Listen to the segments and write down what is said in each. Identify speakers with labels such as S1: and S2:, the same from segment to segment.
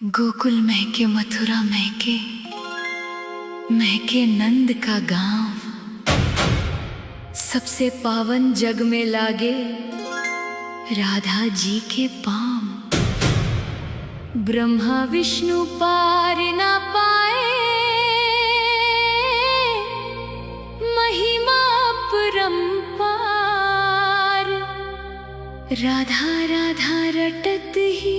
S1: गोकुल महके, मथुरा महके, महके नंद का गांव। सबसे पावन जग में लागे राधा जी के पाम। ब्रह्मा विष्णु पार ना पाए, महिमा परंपार। राधा राधा रटत ही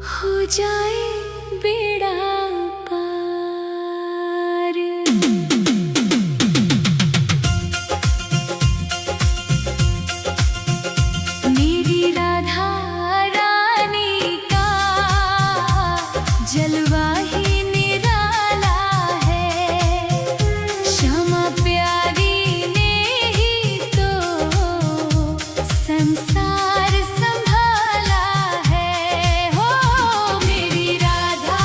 S1: हो जाए बेड़ा पार। मेरी राधा रानी का जलवा ही निराला है। श्यामा प्यारी ने ही तो संसार संभाला है। हो मेरी राधा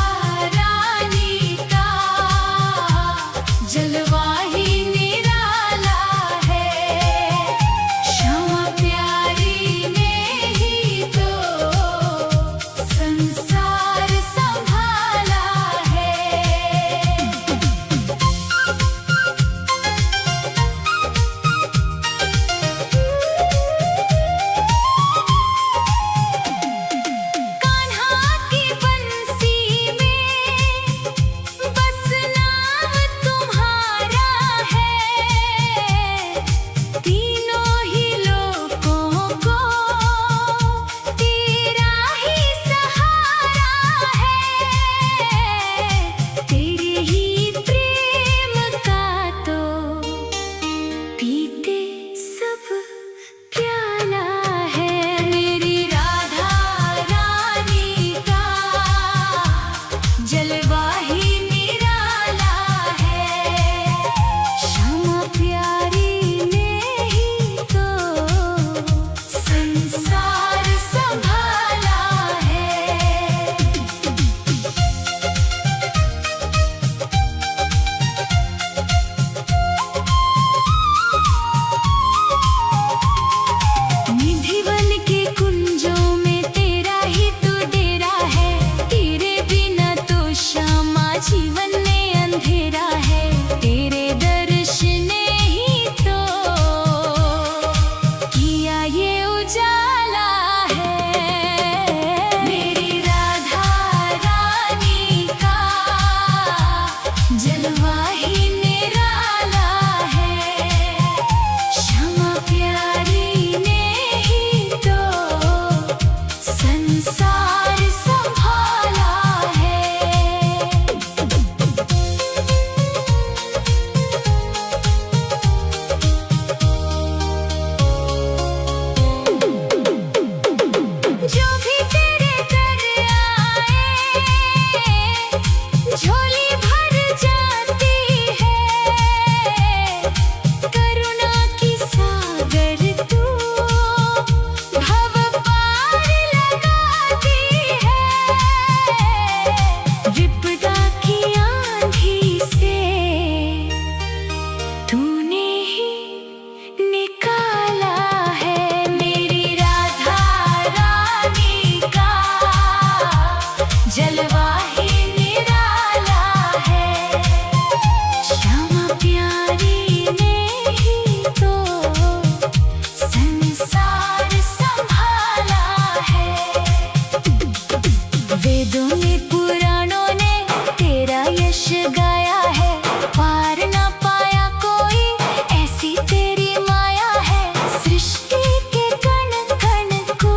S1: रानी का जलवा ही निराला है। श्यामा प्यारी ने ही तो संसार संभाला है। कान्हा की बंसी में बस नाम तुम्हारा है। तीनों ही लोगों को तेरा ही सहारा है। तेरे ही प्रेम का तो पीते सब प्याला है। मेरी राधा रानी का जलवा ही निराला है। श्यामा प्यारी ने ही तो संसार संभाला है। निधिवन के कुंजों में तेरा ही तो डेरा है। तेरे बिना तो श्यामा जीवन में अंधेरा है। तेरे दर्शन ने ही तो किया ये उजाला है। मेरी राधा रानी का जलवा ही निराला है। श्यामा प्यारी ने ही तो संसार संभाला है। जो भी तेरे दर आए, झोली भर जाती है। करुणा की सागर तू भव पार लगाती है। विपदा की आंधी से तूने ही निकाला है। मेरी राधा रानी का जलवा ही निराला है। श्यामा प्यारी ने ही तो संसार संभाला है। वेदों ने पुराणों ने तेरा यश गाया है। पार ना पाया कोई, ऐसी तेरी माया है। सृष्टि के कण कण को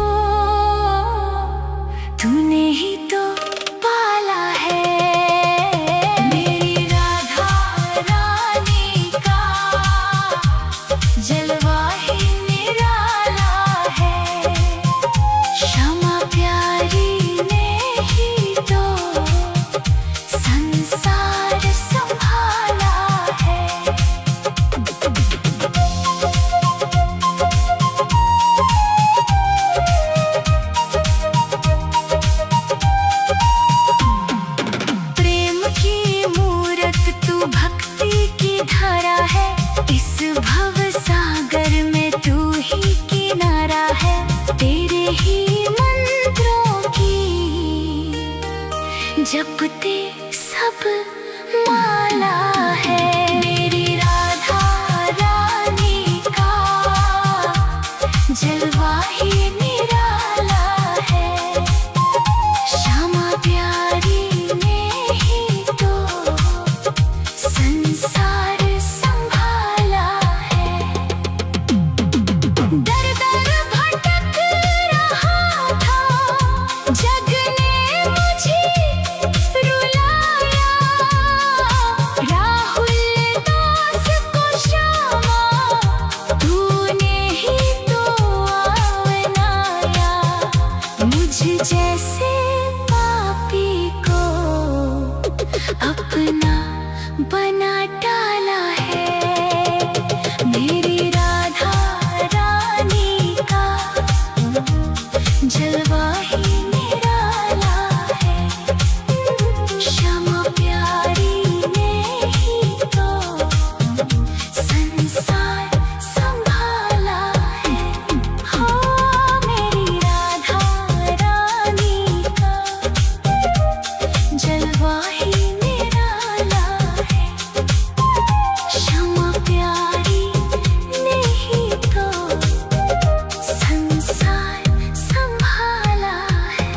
S1: तूने ही तो पाला है। मेरी राधा रानी का जलवा ही निराला है। श्यामा प्यारी ने ही तो संसार संभाला है। जपते सब माला है। मेरी राधा रानी का जलवा ही निराला है। श्यामा प्यारी ने ही तो संसार संभाला है। दर दर भटक रहा था जग ने मुझे रुलाया। राहुल दास को श्यामा तूने ही तो अपनाया। मुझ जैसे पापी को अपना बना डाला है। मेरी राधा रानी का जलवा ही निराला है। श्यामा प्यारी ने ही तो संसार संभाला है। हो मेरी राधा रानी का जलवा ही निराला है। श्यामा प्यारी ने ही तो संसार संभाला है।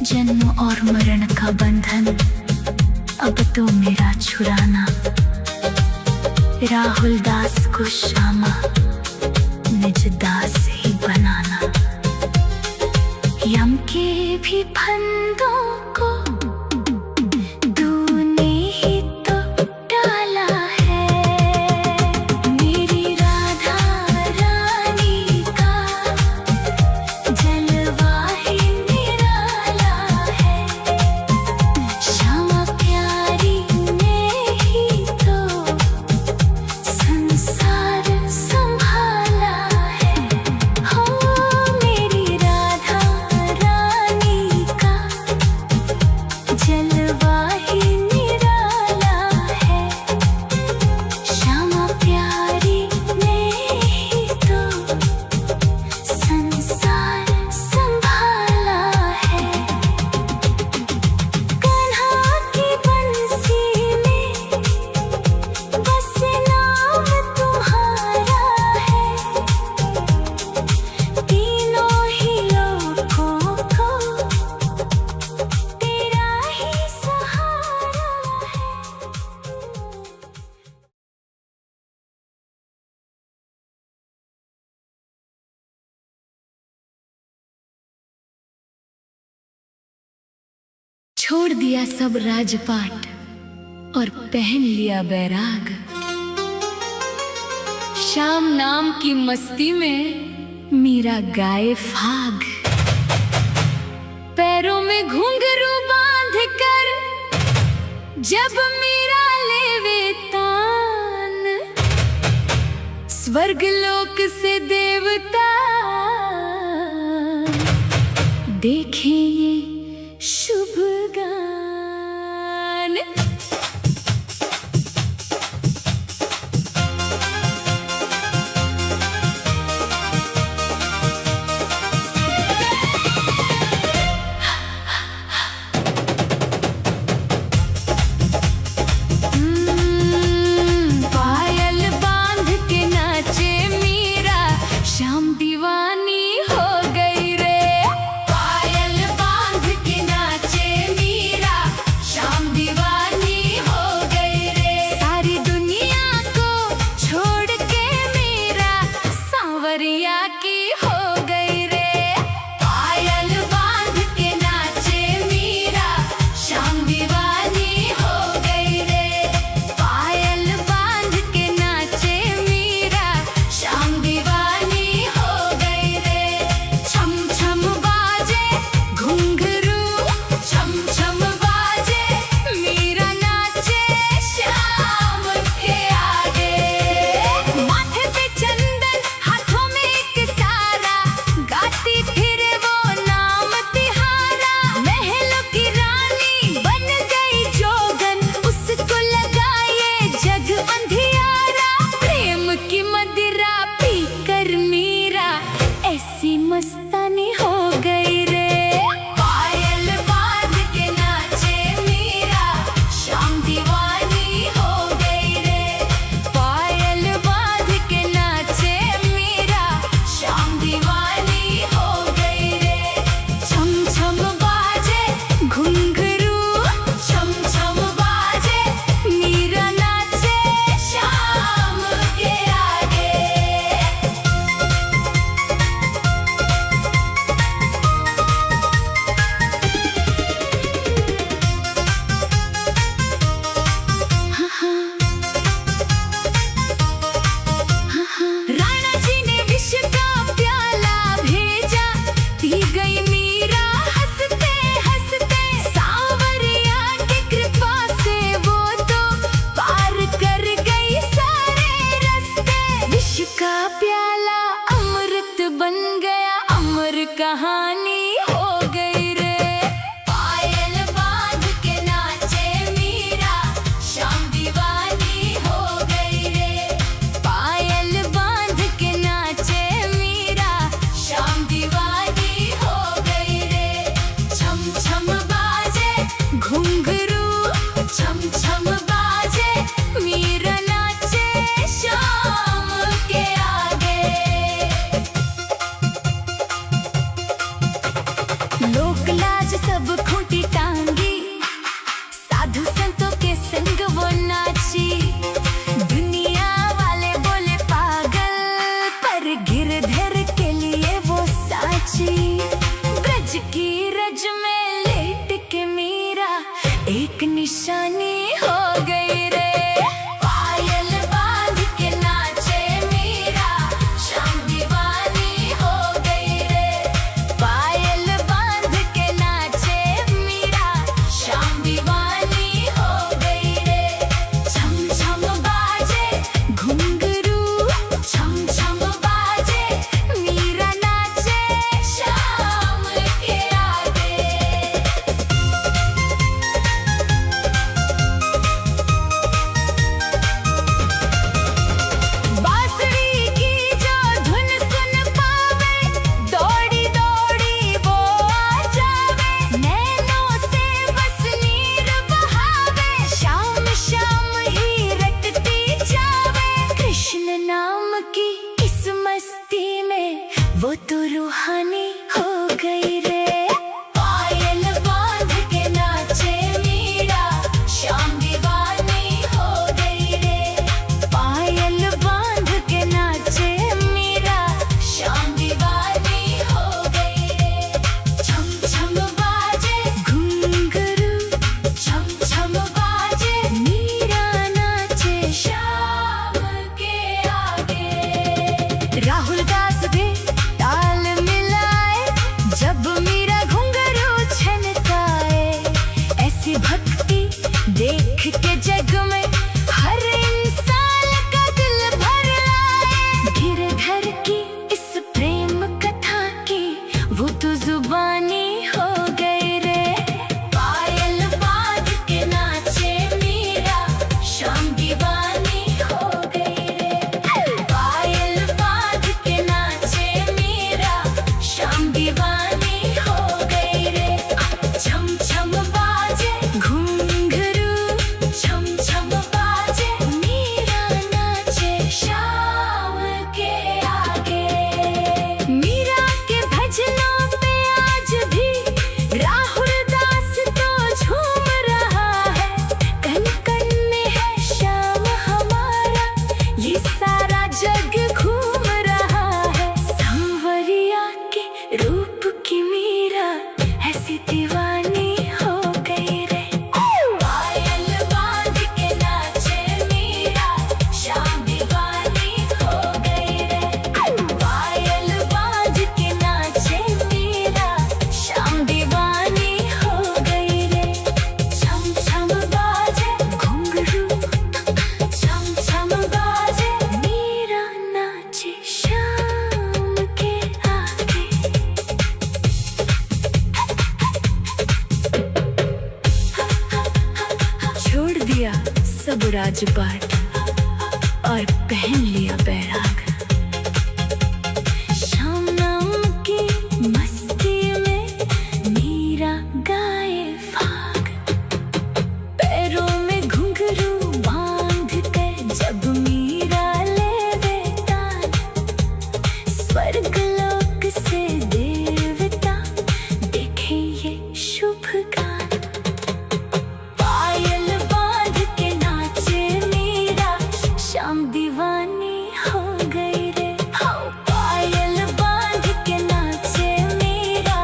S1: जन्म और मरण का बंधन अब तो मेरा छुड़ाना। राहुल दास को श्यामा निज दास ही बनाना। यम के भी फंदों को तूने ही तो डाला है। मेरी राधा रानी का जलवा ही निराला है। श्यामा प्यारी ने ही तो संसार संभाला है। हो मेरी राधा रानी का जलवा ही निराला है। श्यामा प्यारी ने ही तो संसार संभाला है। कान्हा की बंसी में बस नाम तुम्हारा है। तीनों ही लोगों को तेरा ही सहारा है। छोड़ दिया सब राजपाट और पहन लिया बैराग। शाम नाम की मस्ती में मीरा गाए फाग। पैरों में घुंघरू बांध कर जब मीरा लेवे तान। स्वर्ग लोक से देवता देखें ये शुभ गान। पायल बांध के नाचे मीरा, श्याम दीवानी हो गई रे। पायल बांध सब खूंटी टांगी, साधु संतों के संग वो नाची। दुनिया वाले बोले पागल, पर गिरधर के लिए वो साची। ब्रज की रज में लेट के मीरा एक निशानी हो गई रे। पायल बांध के नाचे मीरा, शाम दीवानी हो गई रे। पायल बांध के नाचे मीरा, शाम दीवानी हो गई रे। छम छम बाजे घुंघरू, छम छम बाजे मीरा नाचे शाम के आगे। बांसुरी की जो धुन सुन पावे, दौड़ी दौड़ी वो आ जावे। नैनों से बस नीर बहावे, शाम शाम ही रटती जावे। कृष्ण नाम की इस मस्ती में वो तो रूहानी हो गई रे। पायल बांध के नाचे मीरा, शाम दीवानी हो गई रे। पायल बांध के नाचे मीरा, शाम दीवानी हो गई रे। छम छम बाजे घुंघरू, छम छम बाजे मीरा नाचे शाम के आगे। राहुल दास भी ताल मिलाए, जब मीरा घुंघरू छनकाए। ऐसी भक्ति देख के जग में हर इंसान का दिल भर आए। गिरधर की इस प्रेम कथा की वो तो जुबानी हो गई रे। पायल बांध के नाचे मीरा, शाम दीवानी हो गई रे। पायल बांध के नाचे मीरा, शाम दीवानी हो गई रे। छम छम बाजे घुंघरू, छम छम बाजे मीरा नाचे शाम के आगे। मीरा के भजनों पे आज भी राहुल दास तो झूम रहा है। कण कण में है श्याम हमारा, ये सारा जग घूम रहा है। सांवरिया के रूप की मीरा ऐसी दीवानी हो गई रे। पायल बांध के नाचे मीरा, शाम दीवानी हो गई रे। पायल बांध के नाचे मीरा, शाम दीवानी हो गई रे। छम छम बाजे घुंघरू, छम छम बाजे मीरा नाचे शाम के आगे। छोड़ दिया सब राजपाट और पहन लिया बैराग। शाम नाम की मस्ती में मीरा गाए फाग। पैरों में घुंघरू बांध कर जब मीरा लेवे तान, स्वर्ग लोक से देवता देखे ये शुभ गान। पायल बांध के नाचे मीरा, शाम दीवानी हो गई रे। पायल बांध के नाचे मीरा,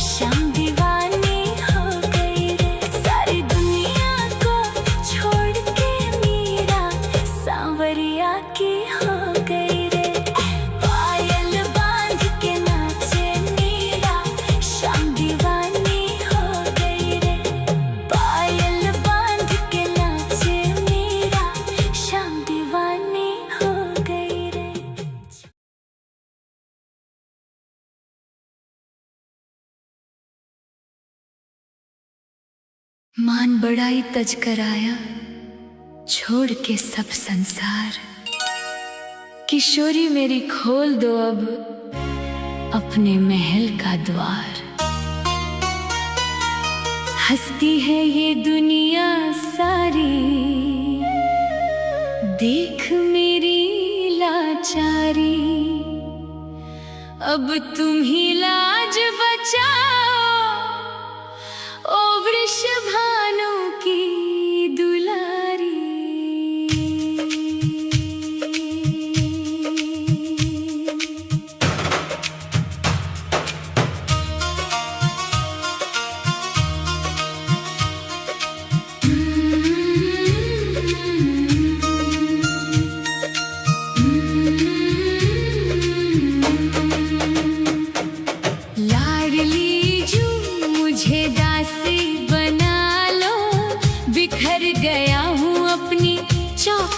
S1: शाम दीवानी हो गई रे। सारी दुनिया को छोड़ के मीरा सांवरिया की हो गई रे। पायल बांध के नाचे मीरा, शाम दीवानी हो गई रे। पायल बांध के नाचे मीरा, शाम दीवानी हो गई रे। मान बढ़ाई तज कर आया, छोड़ के सब संसार। किशोरी मेरी खोल दो अब अपने महल का द्वार। हंसती है ये दुनिया सारी, देख मेरी लाचारी। अब तुम ही लाज बचाओ,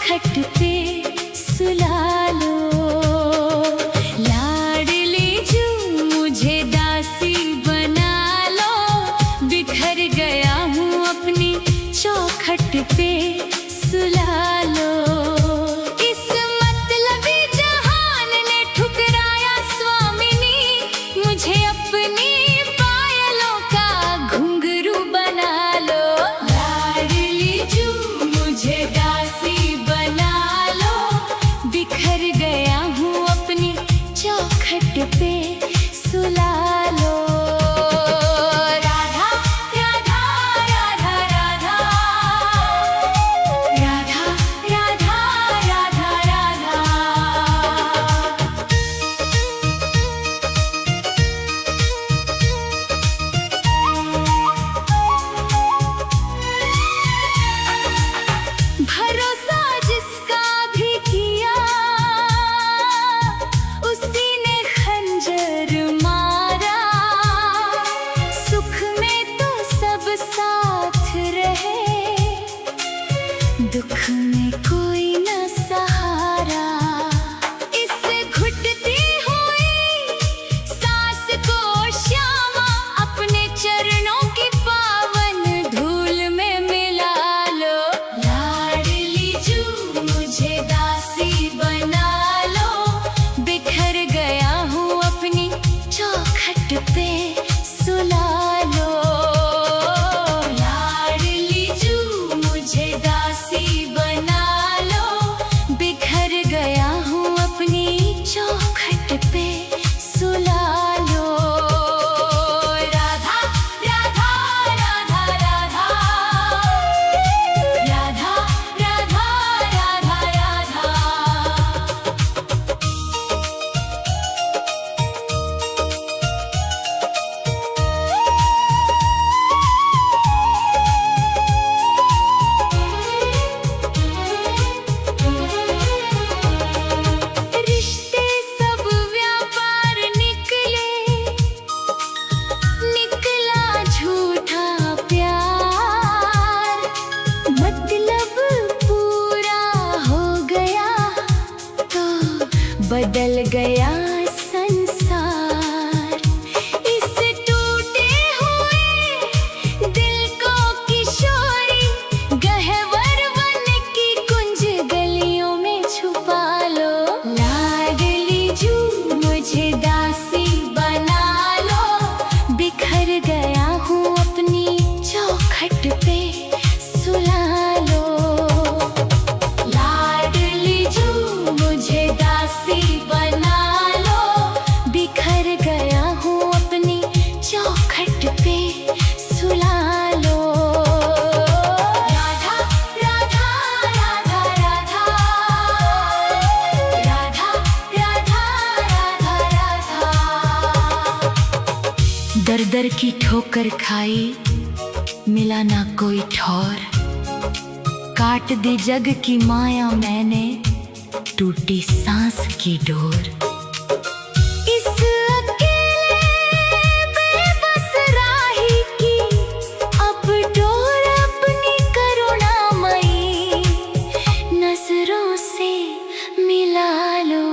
S1: चौखट पे सुला लो। लाडली जू मुझे दासी बना लो, बिखर गया हूँ अपनी चौखट पे सुला लो। इस मतलबी जहान ने ठुकराया स्वामिनी, मुझे अपनी पायलों का घुंघरू बना लो। लाडली जू मुझे दासी बना लो, बिखर गया हूँ अपनी चौखट पे सुला लो। राधा राधा राधा राधा, राधा राधा राधा राधा। भरोसा जिसका भी किया, उसी ने खंजर मारा। सुख में तो सब साथ रहे, दुख में कोई न सहारा। इस घुटती हुई सांस को श्यामा अपने चरणों की पावन धूल में मिला लो। लाडली जू मुझे दासी बना लो, बिखर गया हूँ अपनी चौखट पे सुला लो। लाडली जू मुझे दासी बना लो, बिखर गया हूँ अपनी चौखट पे सुला लो। राधा राधा राधा राधा, राधा राधा राधा राधा। रिश्ते सब व्यापार निकले, निकला झूठा प्यार। मतलब पूरा हो गया तो बदल गया संसार। इस टूटे हुए दिल को किशोरी गहवर वन की कुंज गलियों में छुपा लो। लाडली जू मुझे दासी बना लो, बिखर गया हूँ अपनी चौखट पे सुला लो। लाडली जू मुझे दासी बना लो, बिखर गया हूँ अपनी चौखट पे सुला लो। राधा राधा राधा राधा, राधा राधा राधा राधा। दर दर की ठोकर खाई, मिला ना कोई ठौर। काट दी जग की माया मैंने, टूटी सांस की डोर। इस अकेले बेबस राही की अब डोर अपनी करुणामयी नजरों से मिला लो।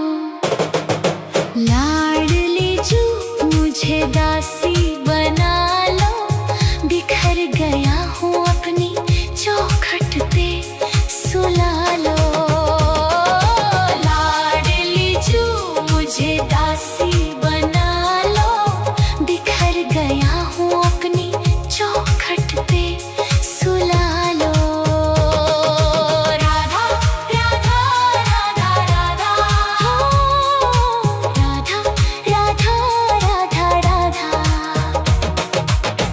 S1: लाडली जू मुझे दासी बना लो, बिखर गया हूँ अपनी चौखट पे सुला लो। लाडली जू मुझे दासी बना लो, बिखर गया हूँ अपनी चौखट पे सुला लो। राधा राधा राधा राधा, राधा राधा राधा राधा।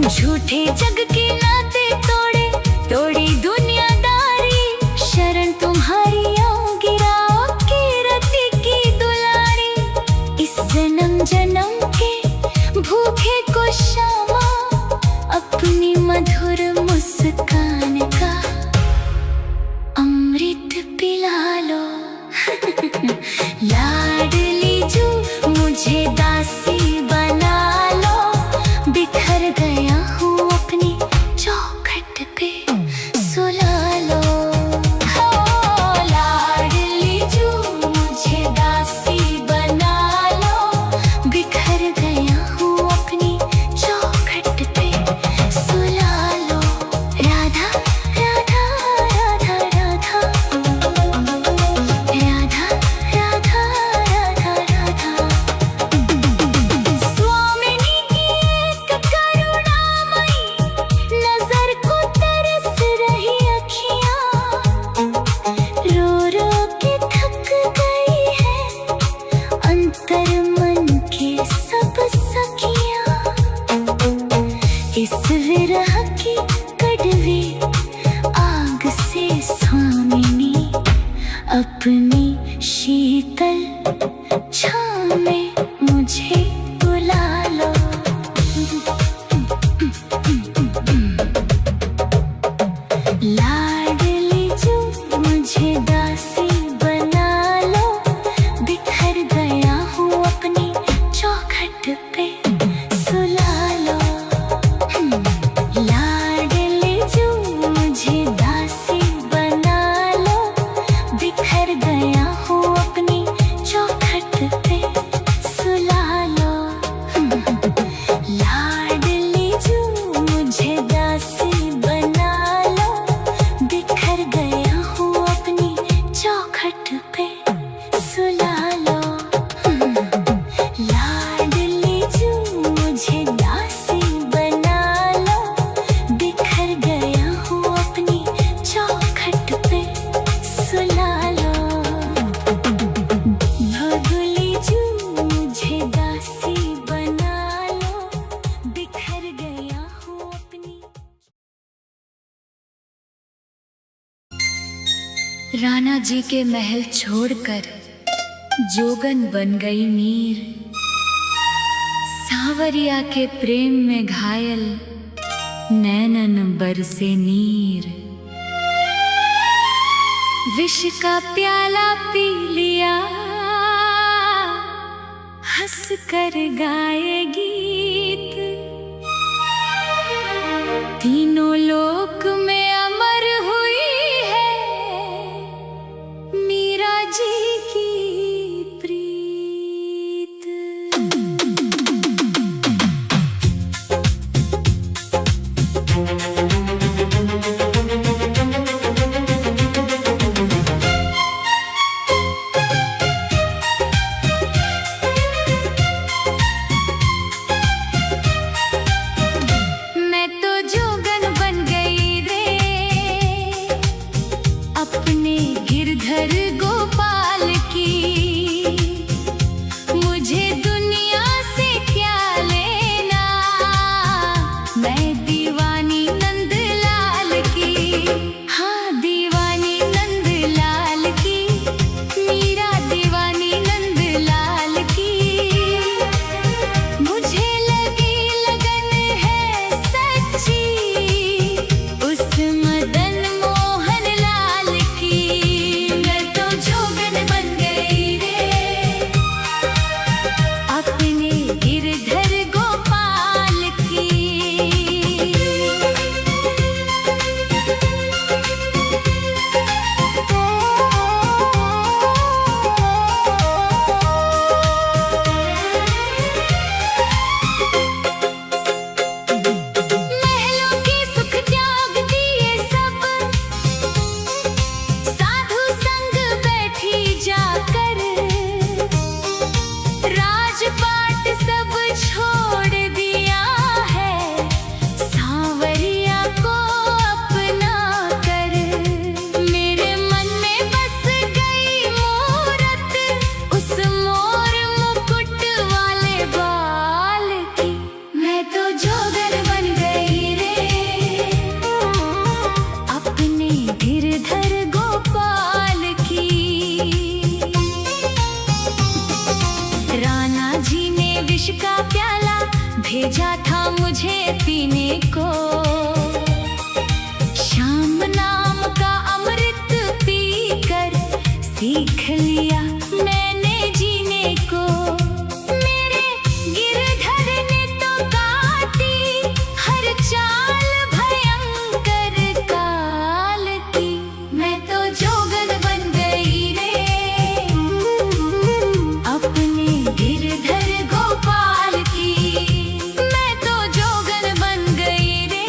S1: झूठे जग के नाते तोड़े, तोड़ी दुनियादारी। शरण तुम्हारी आऊंगी राह की रति की दुलारी। इस जन्म जन्म के भूखे को श्यामा अपनी मधुर मुस्कान का अमृत पिला लो। लाडली जू मुझे दासी बना लो, बिखर गया हूँ अपनी चौखट पे सुला लो। हो ला इस विरह की कड़वी आग से स्वामिनी अपनी शीतल छाँव में मुझे बुला लो। लाडली जो मुझे दासी बना लो, बिखर गया हूँ अपनी चौखट पे सुला लो। लाडली जो मुझे दासी बना लो, बिखर गया हूँ अपनी चौखट पे सुला लो। लाडली जो मुझे दासी बना लो, बिखर गया हूँ अपनी चौखट पे सुला लो। लाडली जो मुझे दासी बना लो, बिखर गया हूँ अपनी चौखट पे सुला लो। भगुली जो मुझे दासी बना लो, बिखर गया हूँ अपनी। राणा जी के महल छोड़कर जोगन बन गई मीर, सांवरिया के प्रेम में घायल नैनन बरसे नीर। विष का प्याला पी लिया, हंस कर गाए गीत, तीनों लोक में अमर हुई है मीरा जी की प्रीत। मैं तो जोगन बन गई रे, अपने गिरधर गोपाल की। मुझे दुनिया से क्या लेना, मैं दीवानी नंदलाल की। हाँ, दीवानी नंदलाल की, मीरा दीवानी नंदलाल की। मुझे लगी लगन है सच्ची उस मदन मोहन लाल की। मैं तो जोगन बन गई रे, अपने गिरधर गोपाल की। महलों के सुख त्याग दिए सब, साधु संग बैठी जाकर। राजपाट सब छोड़ दिया है, सांवरिया को अपना कर। मेरे मन में बस गई मूरत उस मोर मुकुट वाले बाल की। मैं तो जोगन बन गई रे, अपने गिरधर गोपाल की। राणा जी ने विष का प्याला भेजा था मुझे पीने को। श्याम नाम का अमृत पीकर सीख लिया मैंने जीने को। मेरे गिरधर ने तो काटी हर चाल भयंकर काल की। मैं तो जोगन बन गई रे, अपने गिरधर गोपाल की। मैं तो जोगन बन गई रे,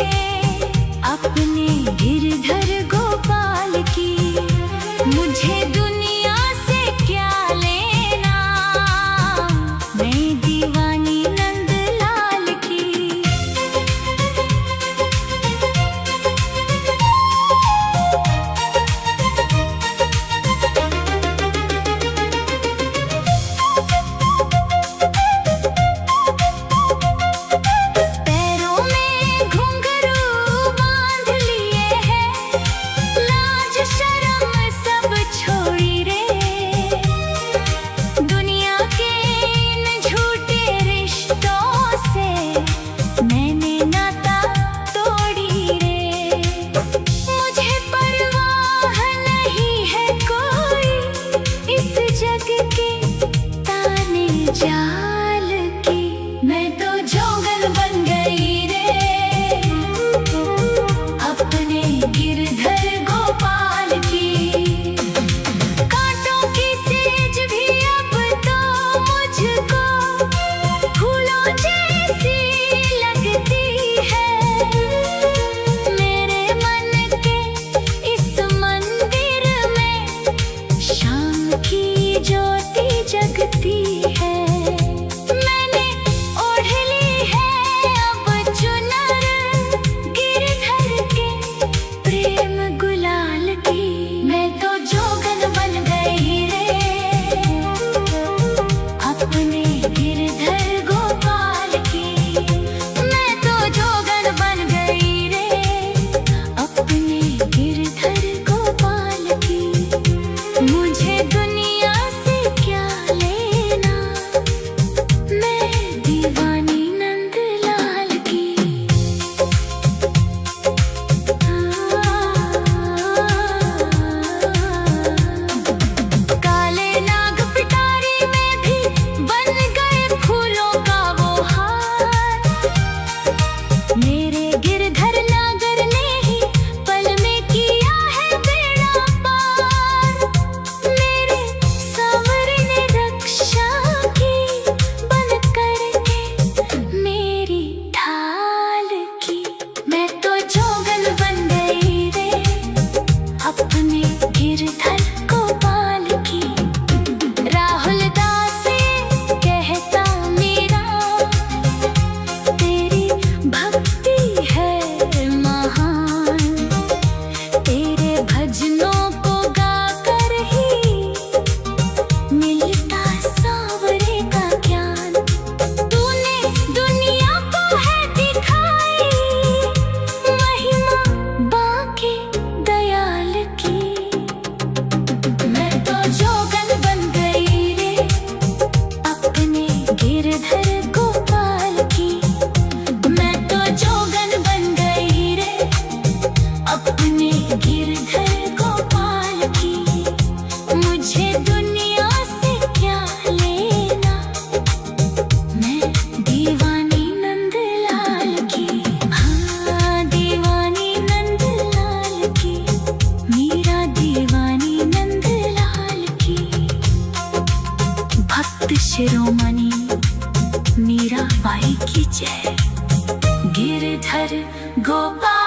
S1: गिरधर गोपाल।